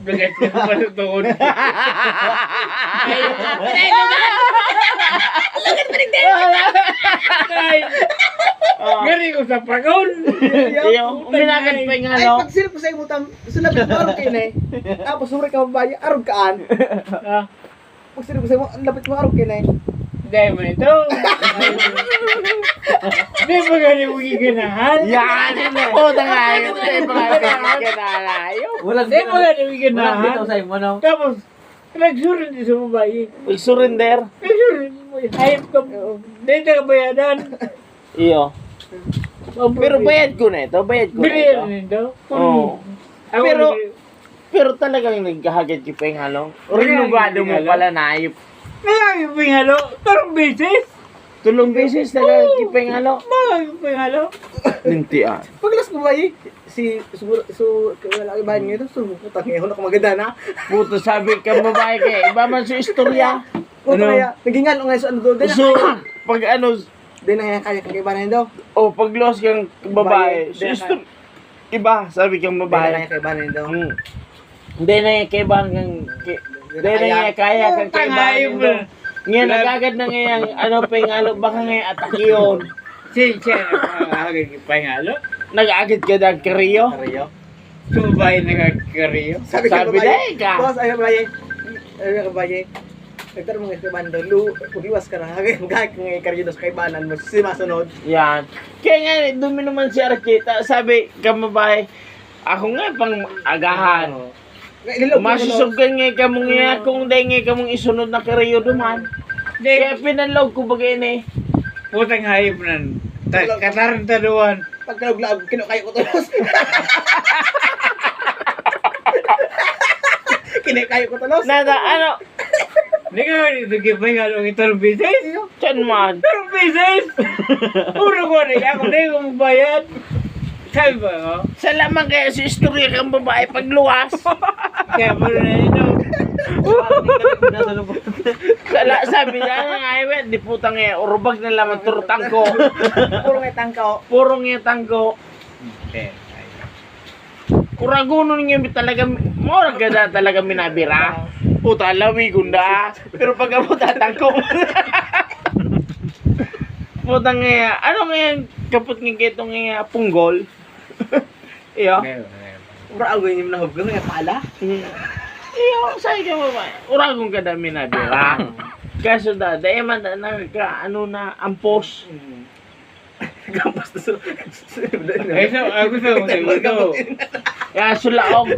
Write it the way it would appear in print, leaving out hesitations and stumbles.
Bagat ka pa sa tuhod. Lagat pa rin din. Gari ko sa pagod. Iyo, uminagan pa yung Ay, ano. pag silip ko sa imutang, sulapit mo arog kayo na eh. Tapos sumuri ka mabaya, arog kaan. Pag silip ko sa imo, ang lapit mo arog kayo na eh. Dahil mo ito. Di ba gani mo giganahan? Yan! Oo, tangayo. Hindi pa nga pinagalayo. Walang Di ba gani mo Walang giganahan? bitaw sa imo, no? Tapos, nagsurin din sa babae. Surrender. Nagsurin mo. Hayop ka. Dahil ka bayadan. Iyo. Pero bayad ko na ito. Bayad ko na ito. Bilihan nito. Oo. Pero talagang nagkahagad yung penghalong. Renugado mo pala na ayop. Kaya yung pingalo. Tarong beses. Tulong beses na yung penghalong. Mga yung pingalo. Nintian. Paglas ko ba eh? Wala ibahan nyo ito, sumukutang ngayon ako maganda na. Puto sabi ka babae kaya iba man sa istorya. Puto kaya, nagingan ko ngayon sa ano doon. So, pag ano, Di na kaya kang ibahan daw. o pag lost kang babae, sa istorya, iba, sabi kang Di na babae. kaya kang ibahan daw. Hindi na yung kaibahan kang, hindi na yung kaya kang kaibahan mo. Ngayon, nagagad na ngayon, ano pa yung alo, baka ngayon atak yun. Siya, nakakagay yung pingalo. Nag-agad ka ng kariyo. Kariyo. Sa babae nagkakariyo. Sabi Sabi ka na ka. Boss, ayaw babae. Ayaw ka babae. Nagkaroon mga ibahan daw. Pugiwas ka na. Magkakit ng kariyo daw sa kaibanan mo. Simasunod. Yan. Kaya nga, dumi naman si Archita, sabi, kamabahay, ako nga pang agahan. Masusugan nga ka mong nga, kung dahil nga ka mong isunod na kariyo duman. Kaya pinalog ko bagay na eh. Putang hayop nan. Katarantaduan. Pagkalog-laog, kinukayo ko tulos. Kinikayo ko tulos. Nada, ano, Hindi ka dito kipingalo ng tarong beses. chan man. Tarong beses! Puro ko na ako na yung magbayad. Sabi ba ko? Salamat kaya si istorya kang babae pagluwas. Kaya puro na ito. Sabi niya nga di putang eh, urubag na lamang turutang ko. Puro may tangka. Puro nga tangko. Kuraguno niya talaga, mora ganda talaga minabira. Puta, lawi gunda. Pero pag ako tatangko. Putang nga, ano nga yung kaput nga kitong nga punggol? Iyo. Puro agawin yung nahog. Yung pala. Iyo, sa'yo ka ba? Uragong ka na minabira. Kaso dahil man na ano na, ampos. Gampas na so. Ay, so, gusto mo sa ito. Kaya sulaog.